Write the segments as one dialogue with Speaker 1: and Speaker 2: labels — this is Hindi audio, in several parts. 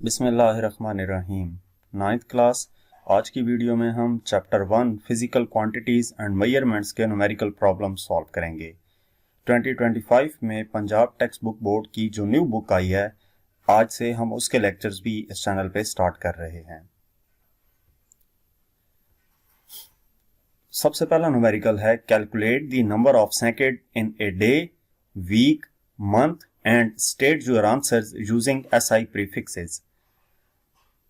Speaker 1: बिस्मिल्लाहिर्रहमानिर्रहीम। 9th class. आज की वीडियो में हम chapter 1 physical quantities and measurements के न्यूमेरिकल प्रॉब्लम सॉल्व करेंगे। 2025 में पंजाब टेक्स्ट बुक बोर्ड की जो न्यू बुक आई है, आज से हम उसके लेक्चर्स भी इस चैनल पे स्टार्ट कर रहे हैं। सबसे पहला न्यूमेरिकल है calculate the number of second in a day, week, month and state your answers using SI prefixes.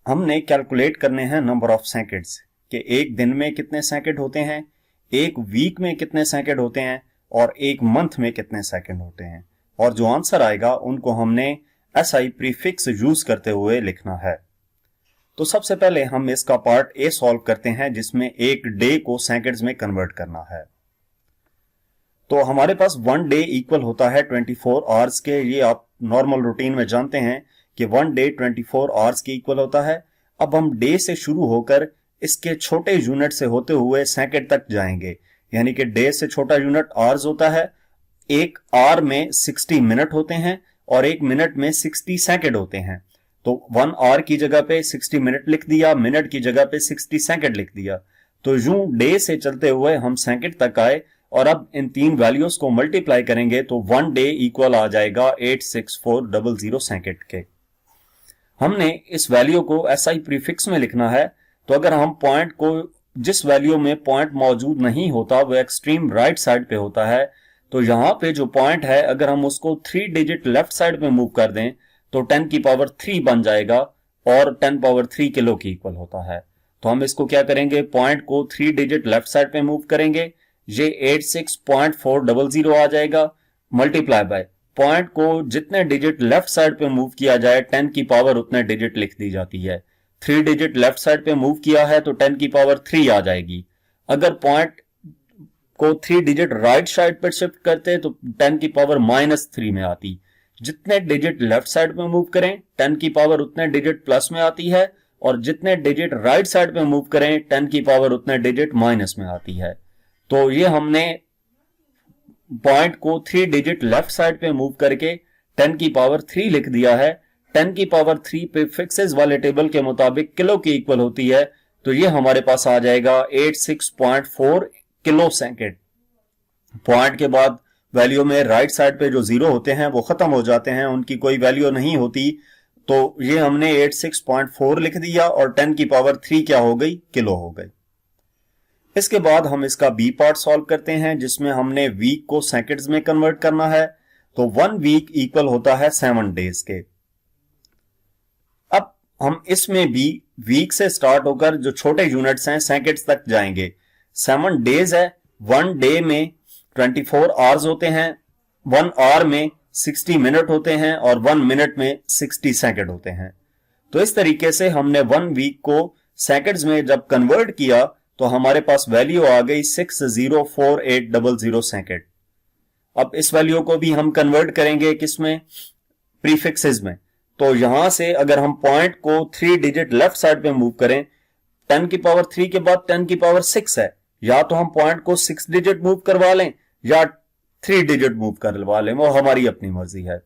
Speaker 1: हमने कैलकुलेट करने हैं नंबर ऑफ सेकंड्स कि एक दिन में कितने सेकंड होते हैं, एक वीक में कितने सेकंड होते हैं और एक मंथ में कितने सेकंड होते हैं, और जो आंसर आएगा उनको हमने एसआई प्रीफिक्स यूज करते हुए लिखना है। तो सबसे पहले हम इसका पार्ट ए सॉल्व करते हैं जिसमें एक डे को सेकंड्स में कन्वर्ट करना है। तो हमारे पास 1 डे इक्वल होता है 24 आवर्स के। ये आप नॉर्मल रूटीन में जानते हैं कि 1 डे 24 आवर्स के इक्वल होता है। अब हम डे से शुरू होकर इसके छोटे यूनिट से होते हुए सेकंड तक जाएंगे, यानी कि डे से छोटा यूनिट आवर्स होता है। एक आवर में 60 मिनट होते हैं और एक मिनट में 60 सेकंड होते हैं। तो 1 आवर की जगह पे 60 मिनट लिख दिया, मिनट की जगह पे 60 सेकंड लिख दिया। तो यूं डे से चलते हुए हम सेकंड तक आए और अब इन तीन वैल्यूज को मल्टीप्लाई करेंगे तो 1 डे इक्वल आ जाएगा 86400 सेकंड के। हमने इस वैल्यू को एसआई प्रीफिक्स में लिखना है। तो अगर हम पॉइंट को, जिस वैल्यू में पॉइंट मौजूद नहीं होता वो एक्सट्रीम राइट साइड पे होता है, तो यहां पे जो पॉइंट है अगर हम उसको 3 डिजिट लेफ्ट साइड पे मूव कर दें तो 10 की पावर 3 बन जाएगा और 10 पावर 3 किलो की इक्वल होता है। तो हम इसको क्या करेंगे, पॉइंट को 3 डिजिट लेफ्ट साइड पे मूव करेंगे, ये 86.400 आ जाएगा, मल्टीप्लाई बाय पॉइंट को जितने डिजिट लेफ्ट साइड पे मूव किया जाए 10 की पावर उतने डिजिट लिख दी जाती है। 3 डिजिट लेफ्ट साइड पे मूव किया है तो 10 की पावर 3 आ जाएगी। अगर पॉइंट को 3 डिजिट राइट साइड पर शिफ्ट करते तो 10 की पावर -3 में आती। जितने डिजिट लेफ्ट साइड पे मूव करें 10 की पावर उतने डिजिट प्लस में आती है, और जितने डिजिट राइट साइड पे मूव करें 10 की पावर उतने डिजिट माइनस में आती है। तो ये हमने पॉइंट को 3 डिजिट लेफ्ट साइड पे मूव करके 10 की पावर 3 लिख दिया है। 10 की पावर 3 प्रीफिक्सेस वाले टेबल के मुताबिक किलो की इक्वल होती है, तो ये हमारे पास आ जाएगा 86.4 किलो सेकंड। पॉइंट के बाद वैल्यू में राइट साइड पे जो जीरो होते हैं वो खत्म हो जाते हैं, उनकी कोई वैल्यू नहीं होती। तो ये हमने 86.4 लिख दिया और 10 की पावर 3 क्या हो गई, किलो हो गई। इसके बाद हम इसका बी पार्ट सॉल्व करते हैं जिसमें हमने वीक को सेकंड्स में कन्वर्ट करना है। तो 1 वीक इक्वल होता है 7 डेज के। अब हम इसमें भी वीक से स्टार्ट होकर जो छोटे यूनिट्स हैं सेकंड्स तक जाएंगे। 7 डेज है, 1 डे में 24 आवर्स होते हैं, 1 आवर में 60 मिनट होते हैं और 1 मिनट में 60 सेकंड होते हैं। तो इस तरीके से हमने 1 वीक को सेकंड्स में जब कन्वर्ट किया तो हमारे पास वैल्यू आ गई 604800 सेकंड। अब इस वैल्यू को भी हम कन्वर्ट करेंगे किसमें, प्रीफिक्सेस में। तो यहां से अगर हम पॉइंट को 3 डिजिट लेफ्ट साइड पे मूव करें, 10 की पावर 3 के बाद 10 की पावर 6 है, या तो हम पॉइंट को 6 डिजिट मूव करवा लें या 3 डिजिट मूव करवा लें, वो हमारी अपनी मर्जी है।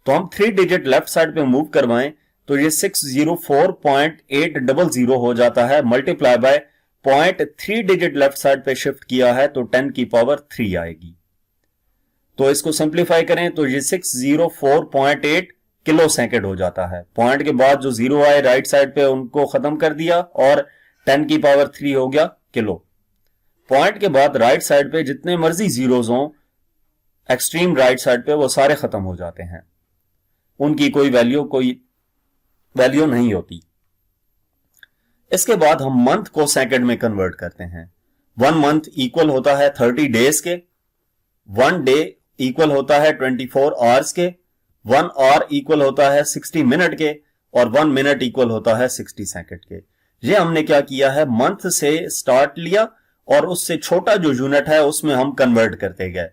Speaker 1: तो हम 3 डिजिट लेफ्ट साइड पे मूव करवाएं तो ये 604.800 हो जाता है, multiply by point 3 digit left side पे शिफ्ट किया है तो 10 की पावर 3 आएगी। तो इसको सिंप्लीफाई करें तो ये 604.8 किलो सेकंड हो जाता है। पॉइंट के बाद जो जीरो आए राइट साइड पे उनको खत्म कर दिया और 10 की पावर 3 हो गया किलो। पॉइंट के बाद राइट साइड पे जितने मर्जी जीरोज हों एक्सट्रीम राइट साइड पे वो सारे खत्म हो जाते हैं, उनकी कोई वैल्यू नहीं होती। इसके बाद हम मंथ को सेकंड में कन्वर्ट करते हैं। 1 मंथ इक्वल होता है 30 डेज के, 1 डे इक्वल होता है 24 आवर्स के, 1 आवर इक्वल होता है 60 मिनट के और 1 मिनट इक्वल होता है 60 सेकंड के। ये हमने क्या किया है, मंथ से स्टार्ट लिया और उससे छोटा जो यूनिट है उसमें हम कन्वर्ट करते गए।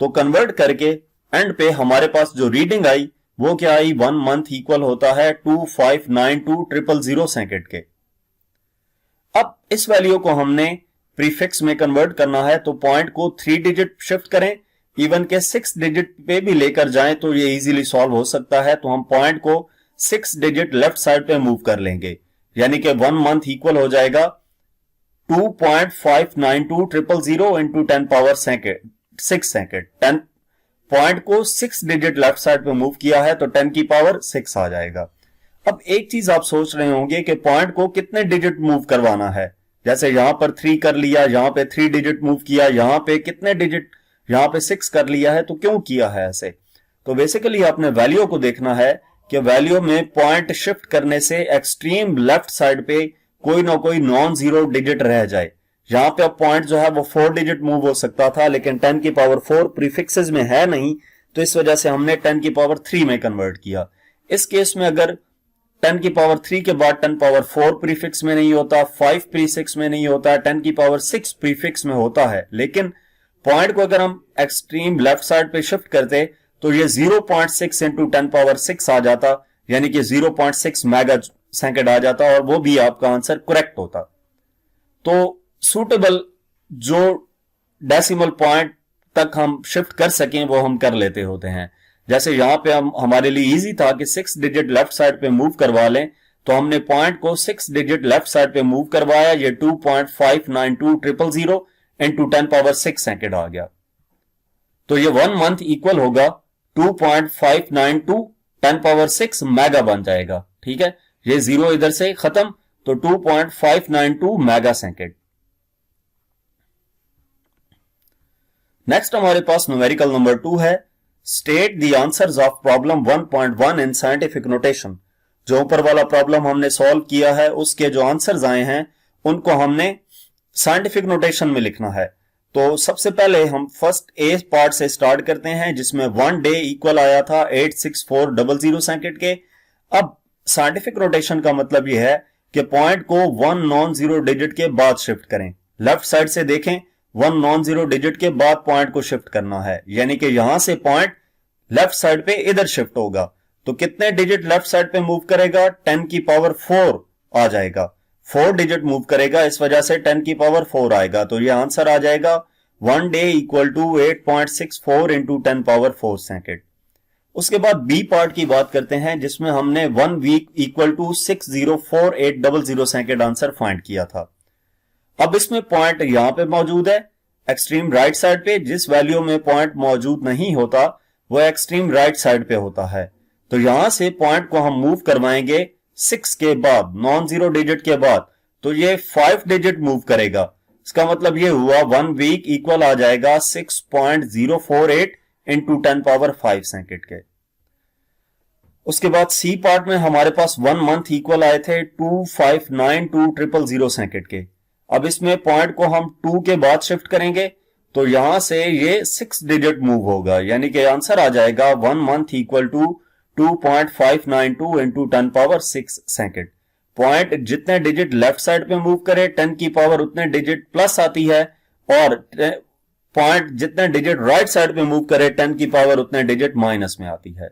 Speaker 1: तो कन्वर्ट करके एंड पे हमारे पास जो रीडिंग आई वो क्या आई, 1 मंथ इक्वल होता है 2592000 सेकंड के। अब इस वैल्यू को हमने प्रीफिक्स में कन्वर्ट करना है तो पॉइंट को 3 डिजिट शिफ्ट करें, इवन के 6 डिजिट पे भी लेकर जाएं तो ये इजीली सॉल्व हो सकता है। तो हम पॉइंट को 6 डिजिट लेफ्ट साइड पे मूव कर लेंगे, यानी कि 1 मंथ इक्वल हो जाएगा 2.592000 इंटू 10 पावर 6 सेकेंड। 10 पॉइंट को 6 डिजिट लेफ्ट साइड पे मूव किया है तो 10 की पावर 6 आ जाएगा। अब एक चीज आप सोच रहे होंगे कि पॉइंट को कितने डिजिट मूव करवाना है, जैसे यहां पर 3 कर लिया, यहां पे 3 डिजिट मूव किया, यहां पे कितने डिजिट, यहां पे 6 कर लिया है, तो क्यों किया है ऐसे? तो बेसिकली आपने वैल्यू को देखना है कि वैल्यू में पॉइंट शिफ्ट करने से एक्सट्रीम लेफ्ट साइड पे कोई ना कोई नॉन जीरो डिजिट रह जाए। यहां पे अब पॉइंट जो है वो 4 डिजिट मूव हो सकता था, लेकिन 10 की पावर 4 प्रीफिक्सेस में है नहीं, तो इस वजह से हमने 10 की पावर 3 में कन्वर्ट किया। इस केस में अगर 10 की पावर 3 के बाद 10 पावर 4 प्रीफिक्स में नहीं होता, 5 प्रीफिक्स में नहीं होता, 10 की पावर 6 प्रीफिक्स में होता है, लेकिन पॉइंट को अगर हम एक्सट्रीम लेफ्ट साइड पे शिफ्ट करते तो ये 0.6 इंटू 10 पावर 6 आ जाता, यानी कि 0.6 मेगा सेकेंड आ जाता, और वो भी आपका आंसर करेक्ट होता। तो सूटेबल जो डेसिमल पॉइंट तक हम शिफ्ट कर सकें वो हम कर लेते होते हैं। जैसे यहां पे हम हमारे लिए इजी था कि 6 डिजिट लेफ्ट साइड पे मूव करवा लें, तो हमने पॉइंट को 6 डिजिट लेफ्ट साइड पे मूव करवाया, ये 2.592000 इंटू 10 पावर 6 सेकेंड आ गया। तो ये 1 मंथ इक्वल होगा 2.592 10 पावर 6 मेगा बन जाएगा। ठीक है, ये जीरो इधर से खत्म, तो 2.592 मेगा सेकेंड। नेक्स्ट हमारे पास न्यूमेरिकल नंबर 2 है, state the answers of problem 1.1 in scientific notation. जो ऊपर वाला प्रॉब्लम हमने सॉल्व किया है उसके जो आंसर्स आए हैं उनको हमने साइंटिफिक नोटेशन में लिखना है। तो सबसे पहले हम फर्स्ट ए पार्ट से स्टार्ट करते हैं, जिसमें 1 डे इक्वल आया था 86400 सेकेंड के। अब साइंटिफिक नोटेशन का मतलब यह है कि पॉइंट को 1 नॉन जीरो डिजिट के बाद शिफ्ट करें। लेफ्ट साइड से देखें, 1 नॉन जीरो डिजिट के बाद पॉइंट को शिफ्ट करना है, यानी कि यहां से पॉइंट लेफ्ट साइड पे इधर शिफ्ट होगा, तो कितने डिजिट लेफ्ट साइड पे मूव करेगा? 10 की पावर 4 आ जाएगा, 4 डिजिट मूव करेगा, इस वजह से 10 की पावर 4 आएगा। तो यह आंसर आ जाएगा 1 day equal to 8.64 into 10 power 4 second. उसके बाद बी पार्ट की बात करते हैं, जिसमें हमने 1 week equal to 604800 second answer find किया था। अब इसमें पॉइंट यहां पे मौजूद है एक्सट्रीम राइट साइड पे, जिस वैल्यू में पॉइंट मौजूद नहीं होता वो एक्सट्रीम राइट साइड पे होता है। तो यहां से पॉइंट को हम मूव करवाएंगे 6 के बाद, नॉन जीरो डिजिट के बाद, तो ये 5 डिजिट मूव करेगा। इसका मतलब ये हुआ 1 वीक इक्वल आ जाएगा 6.048 इंटू 10 पावर 5 सेकेंड के। उसके बाद सी पार्ट में हमारे पास 1 मंथ इक्वल आए थे 2592000 सेकेंड के। अब इसमें पॉइंट को हम 2 के बाद शिफ्ट करेंगे, तो यहां से ये 6 डिजिट मूव होगा, यानी कि आंसर आ जाएगा 1 month equal to 2.592 into 10 power 6 second. Point जितने डिजिट लेफ्ट साइड पे मूव करे 10 की पावर उतने डिजिट प्लस आती है, और पॉइंट जितने डिजिट राइट साइड पे मूव करे 10 की पावर उतने डिजिट माइनस में आती है।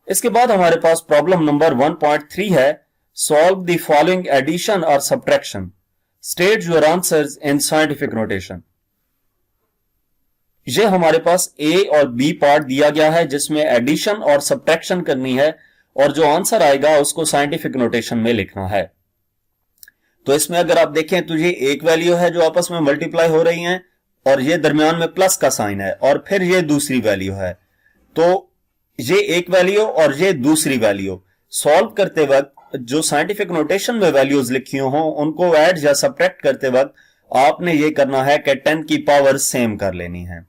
Speaker 1: इसके बाद हमारे पास प्रॉब्लम नंबर 1.3 है, सॉल्व द फॉलोइंग एडिशन और subtraction, state your answers in scientific notation. ये हमारे पास ए और बी पार्ट दिया गया है, जिसमें एडिशन और सब्ट्रैक्शन करनी है, और जो आंसर आएगा उसको साइंटिफिक नोटेशन में लिखना है। तो इसमें अगर आप देखें तो ये एक वैल्यू है जो आपस में मल्टीप्लाई हो रही हैं, और ये दरमियान में प्लस का साइन है, और फिर ये दूसरी वैल्यू है। तो ये एक वैल्यू और ये दूसरी वैल्यू सॉल्व करते वक्त जो साइंटिफिक नोटेशन में वैल्यूज लिखी हो उनको ऐड या सब्ट्रैक्ट करते वक्त आपने ये करना है कि 10 की पावर सेम कर लेनी है।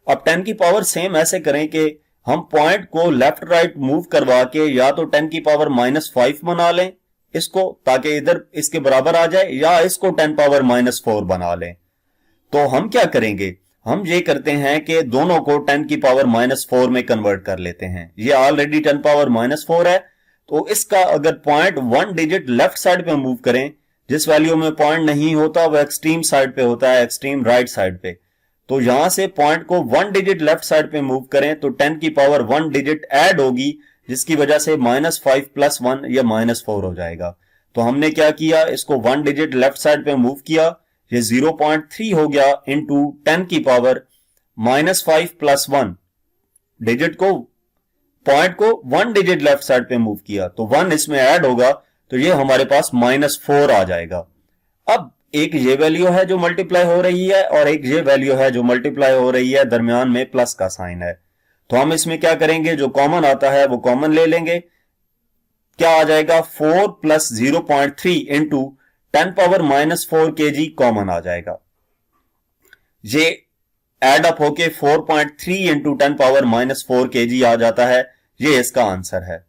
Speaker 1: अब 10 की पावर सेम ऐसे करें कि हम पॉइंट को लेफ्ट राइट मूव करवा के या तो 10 की पावर -5 बना लें इसको, ताकि इधर इसके बराबर आ जाए, या इसको 10 पावर -4 बना लें। तो हम क्या करेंगे, हम ये करते हैं कि दोनों को 10 की पावर -4 में कन्वर्ट कर लेते हैं। ये ऑलरेडी 10 पावर -4 है, तो इसका अगर पॉइंट 1 डिजिट लेफ्ट साइड पे मूव करें, जिस वैल्यू में पॉइंट नहीं होता वो एक्सट्रीम साइड पे होता है, एक्सट्रीम राइट साइड पे, तो यहां से पॉइंट को 1 डिजिट लेफ्ट साइड पे मूव करें तो 10 की पावर 1 डिजिट ऐड होगी, जिसकी वजह से -5 + 1 या -4 हो जाएगा। तो हमने क्या किया, इसको 1 डिजिट लेफ्ट साइड पे मूव किया, ये 0.3 हो गया इंटू 10 की पावर -5 + 1 डिजिट को पॉइंट को 1 डिजिट लेफ्ट साइड पे मूव किया तो 1 इसमें ऐड होगा तो ये हमारे पास -4 आ जाएगा। अब एक ये वैल्यू है जो मल्टीप्लाई हो रही है और एक ये वैल्यू है जो मल्टीप्लाई हो रही है, दरमियान में प्लस का साइन है। तो हम इसमें क्या करेंगे, जो कॉमन आता है वो कॉमन ले लेंगे। क्या आ जाएगा, 4 plus 0.3 into 10 power -4 kg common आ जाएगा। ये एड अप होके 4.3 इंटू 10 पावर -4 kg आ जाता है। ये इसका आंसर है।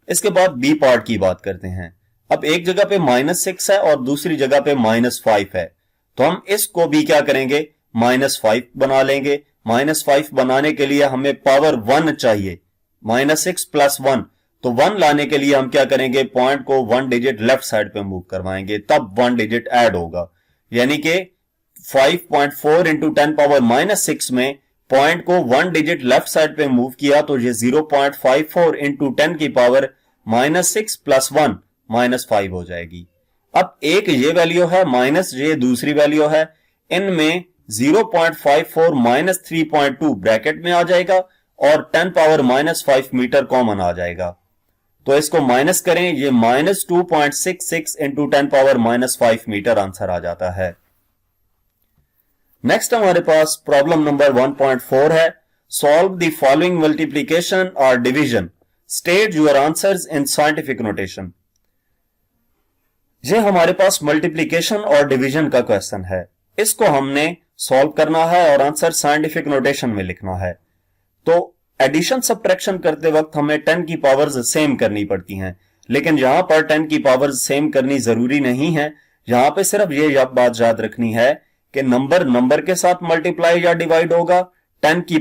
Speaker 1: इसके बाद बी पार्ट की बात करते हैं। अब एक जगह पे -6 है और दूसरी जगह पे -5 है, तो हम इसको भी क्या करेंगे, -5 बना लेंगे। -5 बनाने के लिए हमें पावर 1 चाहिए, -6 प्लस 1, तो 1 लाने के लिए हम क्या करेंगे, पॉइंट को 1 डिजिट लेफ्ट साइड पे मूव करवाएंगे, तब 1 डिजिट ऐड होगा। यानी कि 5.4 इंटू 10 पावर -6 में पॉइंट को 1 डिजिट लेफ्ट साइड पे मूव किया तो ये 0.54 इंटू 10 की पावर -6 प्लस 1 -5 हो जाएगी। अब एक ये वैल्यू है माइनस ये दूसरी वैल्यू है, इनमें 0.54 -3.2 ब्रैकेट में आ जाएगा और 10 पावर -5 मीटर कॉमन आ जाएगा। तो इसको माइनस करें, ये -2.66 इंटू 10 पावर -5 मीटर आंसर आ जाता है। नेक्स्ट हमारे पास प्रॉब्लम नंबर 1.4 है। सॉल्व द फॉलोइंग मल्टीप्लीकेशन और division, state your answers in scientific notation. ये हमारे पास मल्टीप्लीकेशन और डिवीजन का क्वेश्चन है। इसको हमने सॉल्व करना है और आंसर साइंटिफिक नोटेशन में लिखना है। तो एडिशन सब्ट्रैक्शन करते वक्त हमें 10 की पावर्स सेम करनी पड़ती हैं, लेकिन यहां पर 10 की पावर्स सेम करनी जरूरी नहीं है। यहां पे सिर्फ ये बात याद रखनी है कि नंबर के साथ मल्टीप्लाई या डिवाइड होगा, 10 की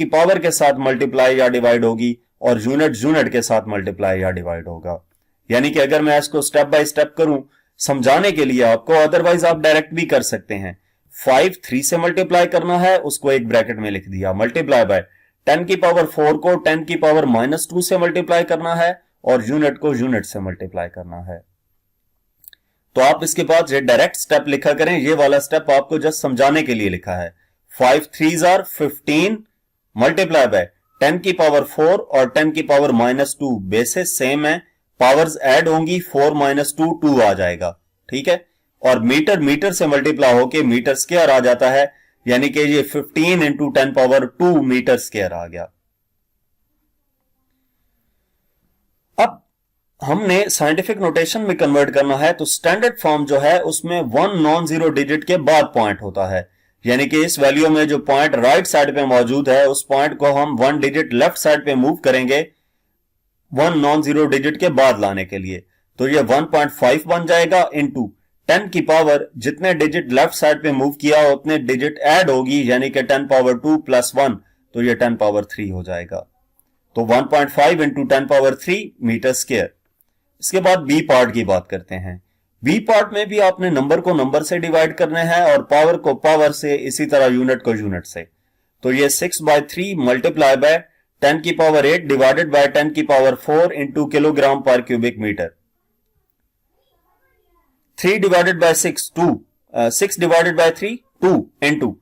Speaker 1: पावर के साथ मल्टीप्लाई या डिवाइड होगी, और यूनिट के साथ मल्टीप्लाई या डिवाइड होगा। यानी कि अगर मैं इसको स्टेप बाय स्टेप करूं समझाने के लिए आपको, अदरवाइज आप डायरेक्ट भी कर सकते हैं। 5 3 से मल्टीप्लाई करना है, उसको एक ब्रैकेट में लिख दिया, मल्टीप्लाई बाय 10 की पावर 4 को 10 की पावर -2 से मल्टीप्लाई करना है और यूनिट को यूनिट से मल्टीप्लाई करना है। तो आप इसके बाद ये डायरेक्ट स्टेप लिखा करें, ये वाला स्टेप आपको जस्ट समझाने के लिए लिखा है। 5 3s are 15 मल्टीप्लाई बाय 10 की पावर 4 और 10 की पावर -2, बेसिस सेम है, पावर्स ऐड होंगी, 4 -2 2 आ जाएगा, ठीक है। और मीटर से मल्टीप्लाई होके मीटर स्क्वायर आ जाता है, यानी कि ये 15 इंटू 10 पावर 2 मीटर स्क्वायर आ गया। अब हमने साइंटिफिक नोटेशन में कन्वर्ट करना है, तो स्टैंडर्ड फॉर्म जो है उसमें 1 नॉन जीरो डिजिट के बाद पॉइंट होता है। यानी कि इस वैल्यू में जो पॉइंट राइट साइड पे मौजूद है उस पॉइंट को हम 1 डिजिट लेफ्ट साइड पे मूव करेंगे 1 नॉन जीरो डिजिट के बाद लाने के लिए। तो ये 1.5 बन जाएगा इंटू 10 की पावर जितने डिजिट लेफ्ट साइड पे मूव किया उतने डिजिट ऐड होगी, यानी कि 10 पावर 2 प्लस 1, तो ये 10 पावर 3 हो जाएगा। तो 1.5 इंटू 10 पावर 3 मीटर स्क्वायर। इसके बाद बी पार्ट की बात करते हैं। बी पार्ट में भी आपने नंबर को नंबर से डिवाइड करने हैं और पावर को पावर से, इसी तरह यूनिट को यूनिट से। तो ये 6/3 मल्टीप्लाई बाय 10 की पावर 8 डिवाइडेड बाय 10 की power 4 into kilogram per cubic metre. 3 divided by 6 2, 6 divided by 3 2 into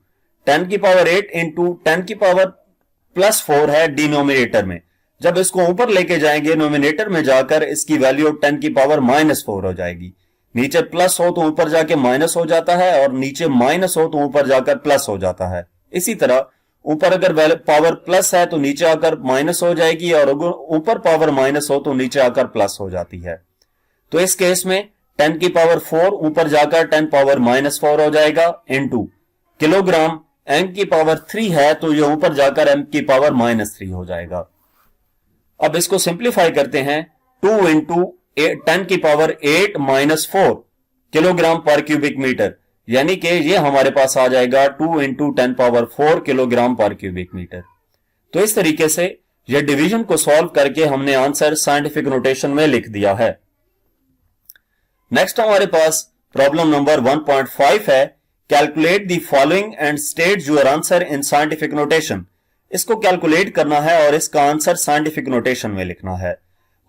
Speaker 1: 10 की पावर 8 इंटू 10 की पावर प्लस 4 है डिनोमिनेटर में। जब इसको ऊपर लेके जाएंगे नोमिनेटर में जाकर इसकी वैल्यू 10 की पावर -4 हो जाएगी। नीचे प्लस हो तो ऊपर जाके माइनस हो जाता है और नीचे माइनस हो तो ऊपर जाकर प्लस हो जाता है। इसी तरह ऊपर अगर पावर प्लस है तो नीचे आकर माइनस हो जाएगी और अगर ऊपर पावर माइनस हो तो नीचे आकर प्लस हो जाती है। तो इस केस में 10 की पावर 4 ऊपर जाकर 10 पावर -4 हो जाएगा इंटू किलोग्राम m की पावर 3 है तो ये ऊपर जाकर m की पावर -3 हो जाएगा। अब इसको सिंप्लीफाई करते हैं, 2 इंटू 10 की power 8 -4 kilogram per cubic metre, यानी कि ये हमारे पास आ जाएगा 2 into 10 power 4 kilogram per cubic metre. तो इस तरीके से ये डिवीजन को सॉल्व करके हमने आंसर साइंटिफिक नोटेशन में लिख दिया है। नेक्स्ट हमारे पास प्रॉब्लम नंबर 1.5 है। Calculate the following and state your answer in scientific notation. इसको कैलकुलेट करना है और इसका आंसर साइंटिफिक नोटेशन में लिखना है।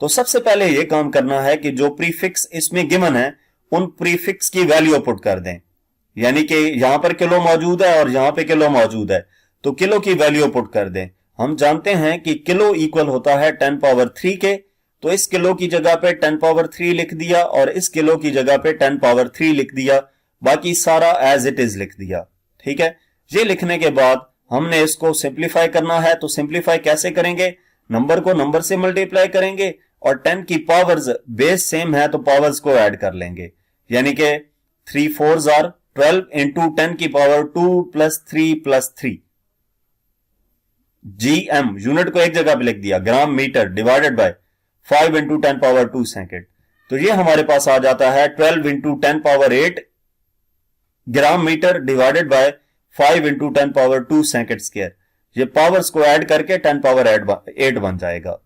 Speaker 1: तो सबसे पहले यह काम करना है कि जो प्रीफिक्स इसमें गिवन है उन प्रीफिक्स की वैल्यू पुट कर दें। यानी कि यहां पर किलो मौजूद है और यहां पे किलो मौजूद है, तो किलो की वैल्यू पुट कर दें। हम जानते हैं कि किलो इक्वल होता है 10 पावर 3 के, तो इस किलो की जगह पे 10 पावर 3 लिख दिया और इस किलो की जगह पे 10 पावर 3 लिख दिया, बाकी सारा एज इट इज लिख दिया। ठीक है, ये लिखने के बाद हमने इसको सिंप्लीफाई करना है। तो सिंप्लीफाई कैसे करेंगे? नंबर को नंबर से मल्टीप्लाई करेंगे और 10 की पावर्स बेस सेम है तो पावर्स को ऐड कर लेंगे, यानी कि 3 4s आर 12 इंटू 10 की power 2 plus 3 plus 3। GM unit को एक जगह पे लिख दिया, gram metre divided by 5 into 10 power 2 second. तो ये हमारे पास आ जाता है 12 into 10 power 8 gram metre divided by 5 into 10 power 2 second square. ये पावर्स को ऐड करके 10 पावर 8 बन जाएगा।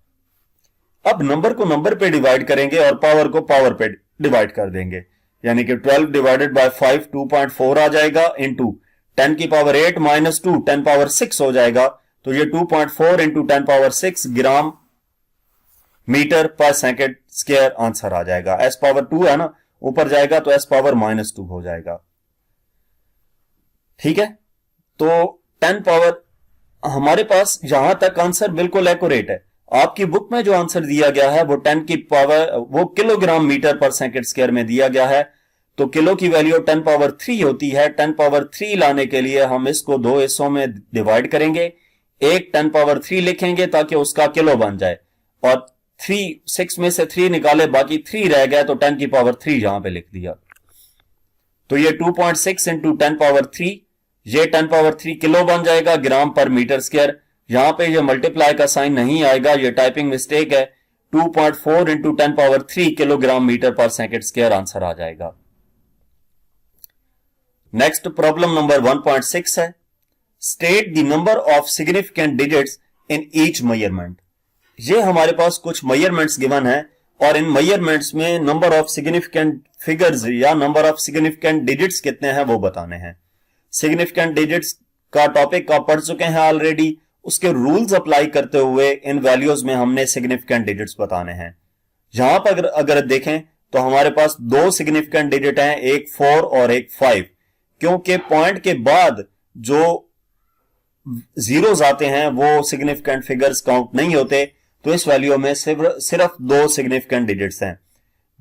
Speaker 1: अब नंबर को नंबर पे डिवाइड करेंगे और पावर को पावर पे डिवाइड कर देंगे, यानी कि 12 डिवाइडेड बाय 5 2.4 आ जाएगा, इंटू 10 की पावर 8 माइनस 2 10 पावर 6 हो जाएगा। तो ये 2.4 इंटू 10 पावर 6 ग्राम metre per second square answer आ जाएगा। एस पावर 2 है ना, ऊपर जाएगा तो एस पावर माइनस 2 हो जाएगा। ठीक है, तो 10 पावर हमारे पास यहां तक आंसर बिल्कुल एक्यूरेट है। आपकी बुक में जो आंसर दिया गया है वो 10 की पावर वो kilogram metre per second square में दिया गया है, तो किलो की वैल्यू 10 पावर 3 होती है। 10 पावर 3 लाने के लिए हम इसको दो हिस्सों में डिवाइड करेंगे, एक 10 पावर 3 लिखेंगे ताकि उसका किलो बन जाए, और 6 में से 3 निकाले, बाकी 3 रह गया तो 10 की पावर 3 यहां पे लिख दिया। तो ये 2.6 इंटू 10 पावर 3, ये 10 पावर 3 किलो बन जाएगा ग्राम पर मीटर स्क्वायर। यहां पे ये मल्टीप्लाई का साइन नहीं आएगा, ये टाइपिंग मिस्टेक है। 2.4 into 10 power 3 kilogram metre per second square answer आ जाएगा। नेक्स्ट प्रॉब्लम नंबर 1.6 है, state the number of significant digits in each measurement. ये हमारे पास कुछ मेजरमेंट्स गिवन है और इन मेजरमेंट्स में नंबर ऑफ सिग्निफिकेंट फिगर्स या नंबर ऑफ सिग्निफिकेंट डिजिट्स कितने हैं वो बताने हैं। सिग्निफिकेंट डिजिट्स का टॉपिक आप पढ़ चुके हैं ऑलरेडी, उसके रूल्स अप्लाई करते हुए इन वैल्यूज में हमने सिग्निफिकेंट डिजिट्स बताने हैं। यहां पर अगर देखें तो हमारे पास दो सिग्निफिकेंट डिजिट हैं, एक 4 और एक 5, क्योंकि पॉइंट के बाद जो जीरोस आते हैं वो सिग्निफिकेंट फिगर्स काउंट नहीं होते, तो इस वैल्यू में सिर्फ दो सिग्निफिकेंट डिजिट्स हैं।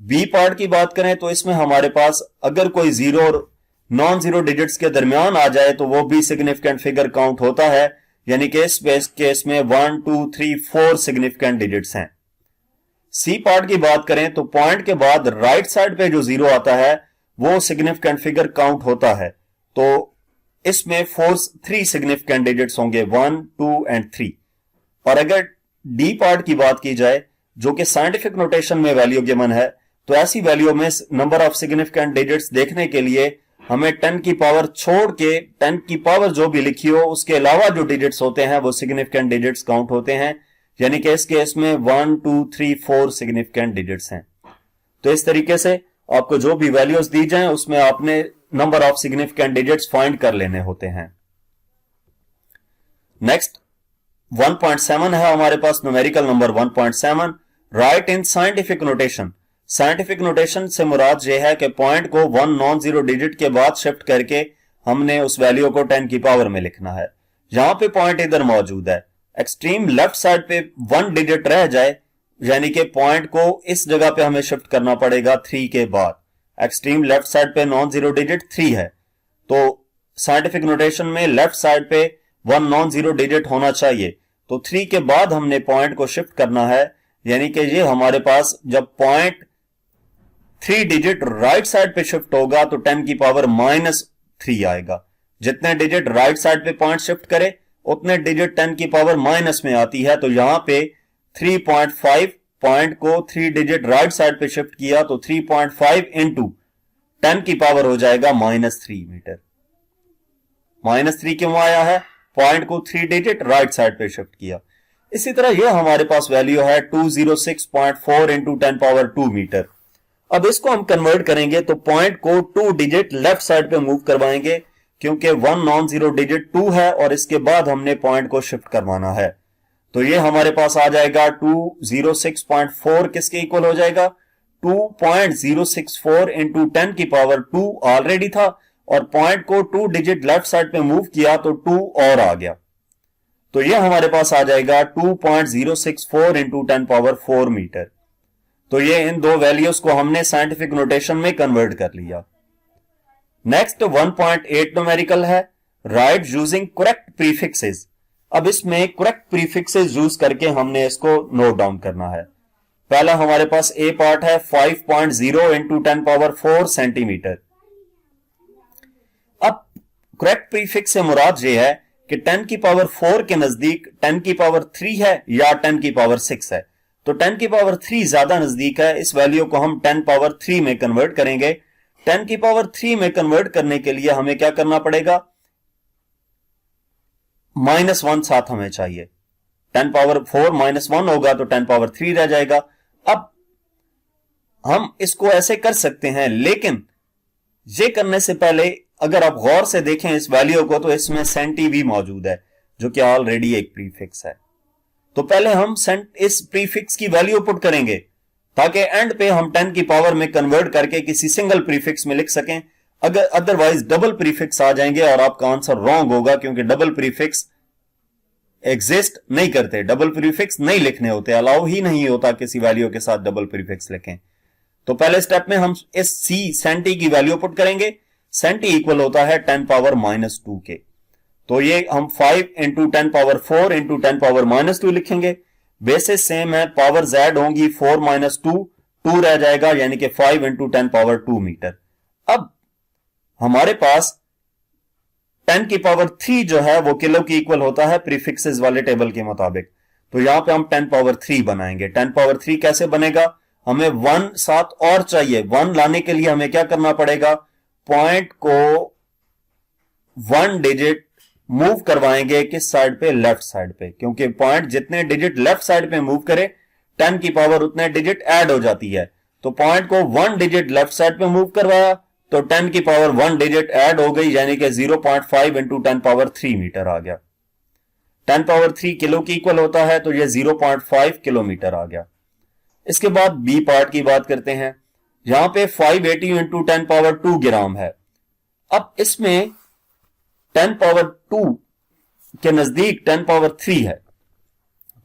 Speaker 1: बी पार्ट की बात करें तो इसमें हमारे पास अगर कोई जीरो और नॉन जीरो डिजिट्स के दरमियान आ जाए तो वो भी सिग्निफिकेंट फिगर काउंट होता है, यानी कि इस केस में 1 2 3 4 सिग्निफिकेंट डिजिट्स हैं। सी पार्ट की बात करें तो पॉइंट के बाद राइट साइड पे जो जीरो आता है वो सिग्निफिकेंट फिगर काउंट होता है, तो इसमें 3 सिग्निफिकेंट डिजिट्स होंगे, 1 2 एंड 3। और अगर डी पार्ट की बात की जाए जो कि साइंटिफिक नोटेशन में वैल्यू गिवन है, तो ऐसी वैल्यू में नंबर ऑफ सिग्निफिकेंट डिजिट्स देखने के लिए हमें 10 की पावर छोड़ के 10 की पावर जो भी लिखी हो उसके अलावा जो डिजिट्स होते हैं वो सिग्निफिकेंट डिजिट्स काउंट होते हैं, यानी कि इस केस में 1 2 3 4 सिग्निफिकेंट डिजिट्स हैं। तो इस तरीके से आपको जो भी वैल्यूज दी जाएं उसमें आपने number of significant digits find कर लेने होते हैं। नेक्स्ट 1.7 है हमारे पास, numerical number 1.7, write in scientific notation. Scientific notation से मुराद यह है कि पॉइंट को 1 नॉन जीरो डिजिट के बाद शिफ्ट करके हमने उस वैल्यू को 10 की पावर में लिखना है। यहां पे पॉइंट इधर मौजूद है, एक्सट्रीम लेफ्ट साइड पे 1 डिजिट रह जाए, यानी कि पॉइंट को इस जगह पे हमें शिफ्ट करना पड़ेगा 3 के बाद। एक्सट्रीम लेफ्ट साइड पे नॉन जीरो डिजिट 3 है, तो साइंटिफिक नोटेशन में लेफ्ट साइड पे 1 नॉन जीरो डिजिट होना चाहिए, तो 3 के बाद हमने पॉइंट को शिफ्ट करना है, यानी कि ये हमारे पास जब पॉइंट 3 डिजिट राइट साइड पे शिफ्ट होगा तो 10 की पावर -3 आएगा। जितने डिजिट राइट साइड पे पॉइंट शिफ्ट करे उतने डिजिट 10 की पावर माइनस में आती है, तो यहां पे 3.5 पॉइंट को 3 डिजिट राइट साइड पे शिफ्ट किया तो 3.5 इंटू 10 की पावर हो जाएगा -3 मीटर। -3 क्यों आया है? पॉइंट को 3 डिजिट राइट साइड पे शिफ्ट किया। इसी तरह यह हमारे पास वैल्यू है 206.4 इंटू 10 पावर 2 मीटर। अब इसको हम कन्वर्ट करेंगे तो पॉइंट को 2 डिजिट लेफ्ट साइड पे मूव करवाएंगे, क्योंकि 1 नॉन जीरो डिजिट 2 है और इसके बाद हमने पॉइंट को शिफ्ट करवाना है। तो ये हमारे पास आ जाएगा 206.4 किसके इक्वल हो जाएगा? 2.064 इंटू 10 की पावर 2 ऑलरेडी था और पॉइंट को 2 डिजिट लेफ्ट साइड पे मूव किया तो 2 और आ गया। तो ये हमारे पास आ जाएगा 2.064 इंटू 10 पावर 4 मीटर। तो ये इन दो वैल्यूज को हमने साइंटिफिक नोटेशन में कन्वर्ट कर लिया। नेक्स्ट 1.8 न्यूमेरिकल है, राइट यूजिंग करेक्ट प्रीफिक्सेस। अब इसमें करेक्ट प्रीफिक्सेस यूज करके हमने इसको नोट डाउन करना है। पहला हमारे पास ए पार्ट है 5.0 इंटू 10 पावर 4 सेंटीमीटर। अब करेक्ट प्रीफिक्स से मुराद ये है कि 10 की पावर 4 के नजदीक 10 की पावर 3 है या 10 की पावर 6 है। तो 10 की पावर 3 ज्यादा नजदीक है, इस वैल्यू को हम 10 पावर 3 में कन्वर्ट करेंगे। 10 की पावर 3 में कन्वर्ट करने के लिए हमें क्या करना पड़ेगा, -1 साथ हमें चाहिए। 10 पावर 4 -1 होगा तो 10 पावर 3 रह जाएगा। अब हम इसको ऐसे कर सकते हैं, लेकिन ये करने से पहले अगर आप गौर से देखें इस वैल्यू को तो इसमें सेंटी भी मौजूद है जो कि ऑलरेडी एक प्रीफिक्स है। तो पहले हम इस प्रीफिक्स की वैल्यू पुट करेंगे ताकि एंड पे हम 10 की पावर में कन्वर्ट करके किसी सिंगल प्रीफिक्स में लिख सकें। अगर अदरवाइज डबल प्रीफिक्स आ जाएंगे और आपका आंसर रॉन्ग होगा, क्योंकि डबल प्रीफिक्स एग्जिस्ट नहीं करते, डबल प्रीफिक्स नहीं लिखने होते, अलाउ ही नहीं होता किसी वैल्यू के साथ डबल प्रीफिक्स लिखें। तो पहले स्टेप में हम इस सी सेंटी की वैल्यू पुट करेंगे। सेंटी इक्वल होता है 10 पावर -2 के। तो ये हम 5 इंटू 10 पावर 4 इंटू 10 पावर -2 लिखेंगे। बेसिस सेम है, पावर जेड होंगी 4 -2, 2 रह जाएगा, यानी कि 5 इंटू 10 पावर 2 मीटर। अब हमारे पास 10 की पावर 3 जो है वो किलो की इक्वल होता है प्रीफिक्सेस वाले टेबल के मुताबिक। तो यहां पे हम 10 पावर 3 बनाएंगे। 10 पावर 3 कैसे बनेगा, हमें 1 साथ और चाहिए। 1 लाने के लिए हमें क्या करना पड़ेगा, पॉइंट को 1 डिजिट मूव करवाएंगे किस साइड पे, लेफ्ट साइड पे, क्योंकि पॉइंट जितने डिजिट लेफ्ट साइड पे मूव करे 10 की पावर उतने डिजिट ऐड हो जाती है। तो पॉइंट को 1 डिजिट लेफ्ट साइड पे मूव करवाया तो 10 की पावर 1 डिजिट ऐड हो गई, यानी कि 0.5 इंटू 10 पावर 3 मीटर आ गया। 10 पावर 3 किलो की इक्वल होता है, तो यह 0.5 किलोमीटर आ गया। इसके बाद बी पार्ट की बात करते हैं। यहां पे 580 इंटू 10 पावर 2 ग्राम है। अब इसमें 10 पावर 2 के नजदीक 10 पावर 3 है,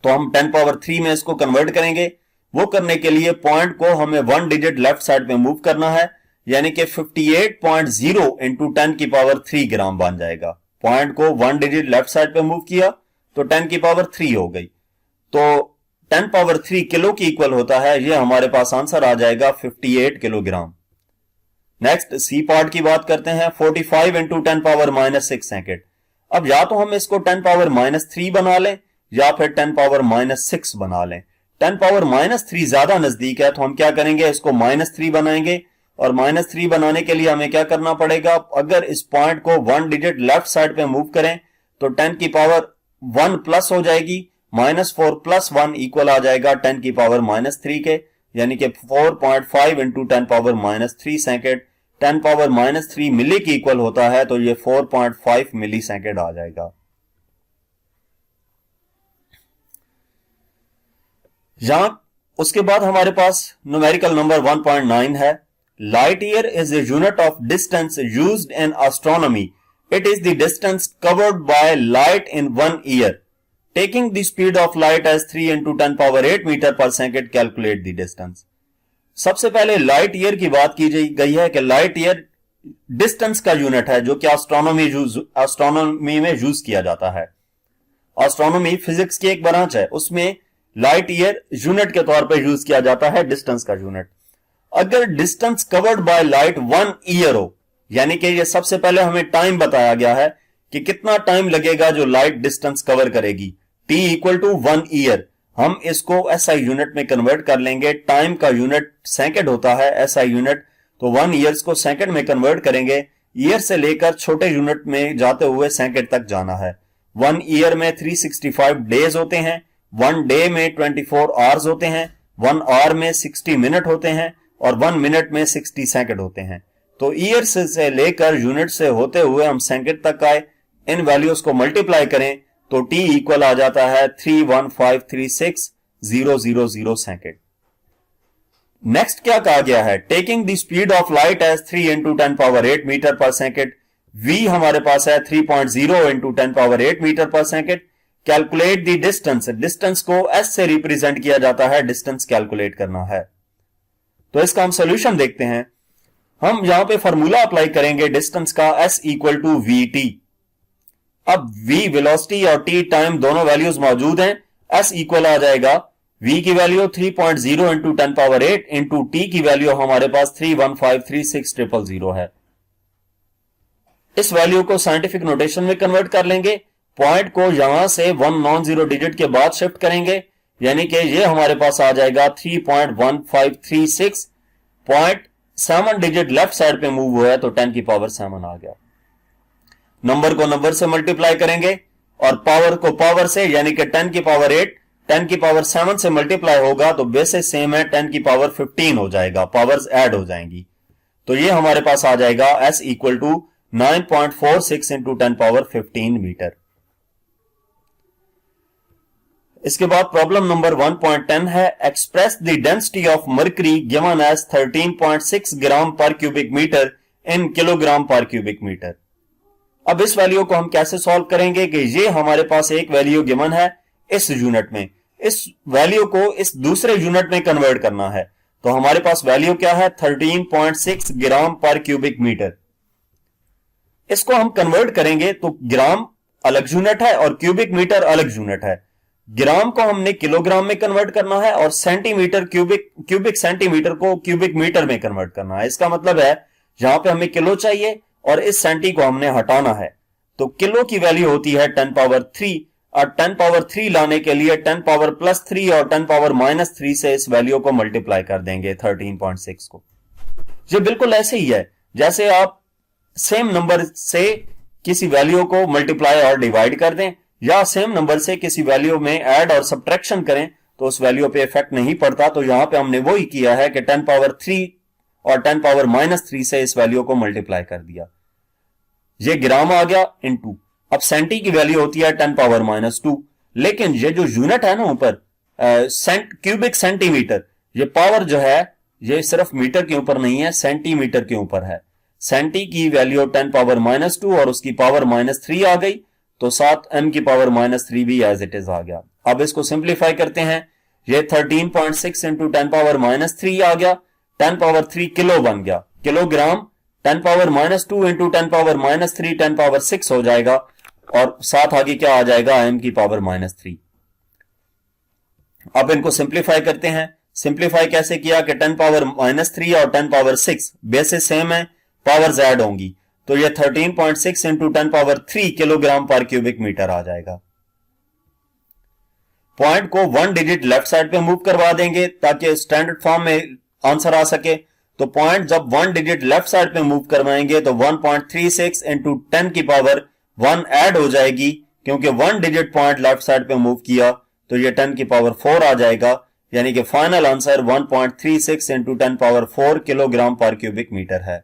Speaker 1: तो हम 10 पावर 3 में इसको कन्वर्ट करेंगे। वो करने के लिए पॉइंट को हमें 1 डिजिट लेफ्ट साइड पे मूव करना है, यानी कि 58.0 इंटू 10 की पावर 3 ग्राम बन जाएगा। पॉइंट को 1 डिजिट लेफ्ट साइड पे मूव किया तो 10 की पावर 3 हो गई। तो 10 पावर 3 किलो की इक्वल होता है, ये हमारे पास आंसर आ जाएगा 58 किलोग्राम। नेक्स्ट सी पार्ट की बात करते हैं। 45 इंटू 10 पावर -6 सेकेंड। अब या तो हम इसको 10 पावर -3 बना लें या फिर 10 पावर -6 बना लें। 10 पावर -3 ज्यादा नजदीक है, तो हम क्या करेंगे, इसको -3 बनाएंगे। और -3 बनाने के लिए हमें क्या करना पड़ेगा, अगर इस पॉइंट को 1 डिजिट लेफ्ट साइड पे मूव करें तो 10 की पावर 1 प्लस हो जाएगी, -4 प्लस 1 इक्वल आ जाएगा 10 की पावर -3 के, यानी कि 4.5 इंटू 10 पावर -3 सेकेंड। 10 पावर -3 मिली की इक्वल होता है, तो ये 4.5 मिली सेकेंड आ जाएगा। यहां उसके बाद हमारे पास न्यूमेरिकल नंबर 1.9 है। Light year is a unit of distance used in astronomy. It is the distance covered by light in 1 year. Taking the speed of light as 3 into 10 power 8 metre per second, calculate the distance. सबसे पहले लाइट ईयर की बात की गई है कि लाइट ईयर डिस्टेंस का यूनिट है जो कि एस्ट्रोनॉमी में यूज किया जाता है। एस्ट्रोनॉमी फिजिक्स की एक ब्रांच है, उसमें लाइट ईयर यूनिट के तौर पर यूज किया जाता है, डिस्टेंस का यूनिट। अगर distance covered by light 1 year हो, यानी कि ये सबसे पहले हमें टाइम बताया गया है कि कितना टाइम लगेगा जो लाइट डिस्टेंस कवर करेगी, t इक्वल टू 1 ईयर। हम इसको SI यूनिट में कन्वर्ट कर लेंगे। टाइम का यूनिट सेकंड होता है, SI यूनिट, तो 1 ईयर्स को सेकंड में कन्वर्ट करेंगे। ईयर से लेकर छोटे यूनिट में जाते हुए सेकंड तक जाना है। 1 ईयर में 365 डेज होते हैं, 1 डे में 24 आवर्स होते हैं, 1 आवर में 60 मिनट होते हैं और 1 मिनट में 60 सेकंड होते हैं। तो ईयर से लेकर यूनिट से होते हुए हम सेकंड तक आए। इन वैल्यूज को मल्टीप्लाई करें तो t इक्वल आ जाता है 31536,000 सेकेंड। नेक्स्ट क्या कहा गया है, taking the speed of light as 3 into 10 power 8 metre per second. v हमारे पास है 3.0 into 10 power 8 metre per second. Calculate the distance, distance को s से रिप्रेजेंट किया जाता है, डिस्टेंस कैलकुलेट करना है। तो इसका हम सोल्यूशन देखते हैं। हम यहां पे फॉर्मूला अप्लाई करेंगे डिस्टेंस का, s equal to V T. अब v वेलोसिटी और t टाइम दोनों वैल्यूज मौजूद हैं। s इक्वल आ जाएगा v की value 3.0 into 10 power 8 into t की वैल्यू हमारे पास 3153600 है। इस वैल्यू को साइंटिफिक नोटेशन में कन्वर्ट कर लेंगे। पॉइंट को यहां से 1 नॉन जीरो डिजिट के बाद शिफ्ट करेंगे, यानी कि ये हमारे पास आ जाएगा 3.1536। पॉइंट 7 डिजिट लेफ्ट साइड पे मूव हुआ है तो 10 की पावर 7 आ गया। नंबर को नंबर से मल्टीप्लाई करेंगे और पावर को पावर से, यानी कि 10 की पावर 8 10 की पावर 7 से मल्टीप्लाई होगा तो बेसिस सेम है, 10 की पावर 15 हो जाएगा, पावर्स ऐड हो जाएंगी। तो ये हमारे पास आ जाएगा s equal to 9.46 into 10 power 15 metre. इसके बाद प्रॉब्लम नंबर 1.10 है, express the density of mercury given as 13.6 gram per cubic metre in kilogram per cubic metre. अब इस वैल्यू को हम कैसे सॉल्व करेंगे कि ये हमारे पास एक वैल्यू गिवन है इस यूनिट में, इस वैल्यू को इस दूसरे यूनिट में कन्वर्ट करना है। तो हमारे पास वैल्यू क्या है, 13.6 ग्राम पर क्यूबिक मीटर। इसको हम कन्वर्ट करेंगे तो ग्राम अलग यूनिट है और क्यूबिक मीटर अलग यूनिट है। ग्राम को हमने किलोग्राम में कन्वर्ट करना है और सेंटीमीटर क्यूबिक सेंटीमीटर को क्यूबिक मीटर में कन्वर्ट करना है। इसका मतलब है यहां पे हमें किलो चाहिए और इस सेंटी को हमने हटाना है। तो किलो की वैल्यू होती है 10 पावर 3 और 10 पावर 3 लाने के लिए 10 पावर प्लस 3 और 10 पावर माइनस 3 से इस वैल्यू को मल्टीप्लाई कर देंगे 13.6 को। ये बिल्कुल ऐसे ही है जैसे आप सेम नंबर से किसी वैल्यू को मल्टीप्लाई और डिवाइड कर दें या सेम नंबर से किसी वैल्यू में ऐड और सब्ट्रैक्शन करें तो उस वैल्यू पे इफेक्ट नहीं पड़ता। तो यहां पे हमने वही किया है कि 10 पावर 3 और 10 पावर माइनस 3 से इस वैल्यू को मल्टीप्लाई कर दिया। ये ग्राम आ गया इनटू, अब सेंटी की वैल्यू होती है 10 पावर माइनस 2, लेकिन ये जो यूनिट है ना ऊपर क्यूबिक सेंटीमीटर, ये पावर जो है ये सिर्फ मीटर के ऊपर नहीं है, सेंटीमीटर के ऊपर है। सेंटी की वैल्यू 10 पावर माइनस 2 और उसकी पावर माइनस 3 आ गई तो साथ m की पावर माइनस 3 भी एज इट इज आ गया। अब इसको सिंप्लीफाई करते हैं, ये 13.6 इंटू 10 पावर माइनस 3 आ गया, 10 पावर 3 किलो बन गया, kilogram 10 power minus 2 into 10 power minus 3 10 power 6 हो जाएगा और साथ आगे क्या आ जाएगा, m की पावर माइनस 3। अब इनको सिंप्लीफाई करते हैं। सिंप्लीफाई कैसे किया कि 10 पावर माइनस 3 और 10 पावर 6 बेसिस सेम है, पावर्स ऐड होंगी तो ये 13.6 into 10 power 3 kilogram per cubic metre आ जाएगा। पॉइंट को 1 डिजिट लेफ्ट साइड पे मूव करवा देंगे ताकि स्टैंडर्ड फॉर्म में आंसर आ सके। तो पॉइंट जब 1 डिजिट लेफ्ट साइड पे मूव करवाएंगे तो 1.36 इंटू 10 की पावर 1 ऐड हो जाएगी, क्योंकि 1 डिजिट पॉइंट लेफ्ट साइड पे मूव किया तो ये 10 की पावर 4 आ जाएगा, यानी कि final answer 1.36 into 10 power 4 kilogram per cubic metre है।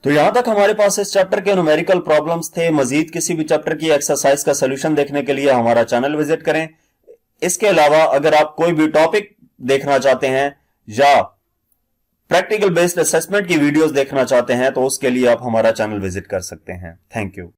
Speaker 1: तो यहां तक हमारे पास इस चैप्टर के न्यूमेरिकल प्रॉब्लम्स थे। मजीद किसी भी चैप्टर की एक्सरसाइज का सोल्यूशन देखने के लिए हमारा चैनल विजिट करें। इसके अलावा अगर आप कोई भी टॉपिक देखना चाहते हैं या प्रैक्टिकल बेस्ड असेसमेंट की वीडियोस देखना चाहते हैं तो उसके लिए आप हमारा चैनल विजिट कर सकते हैं। Thank you.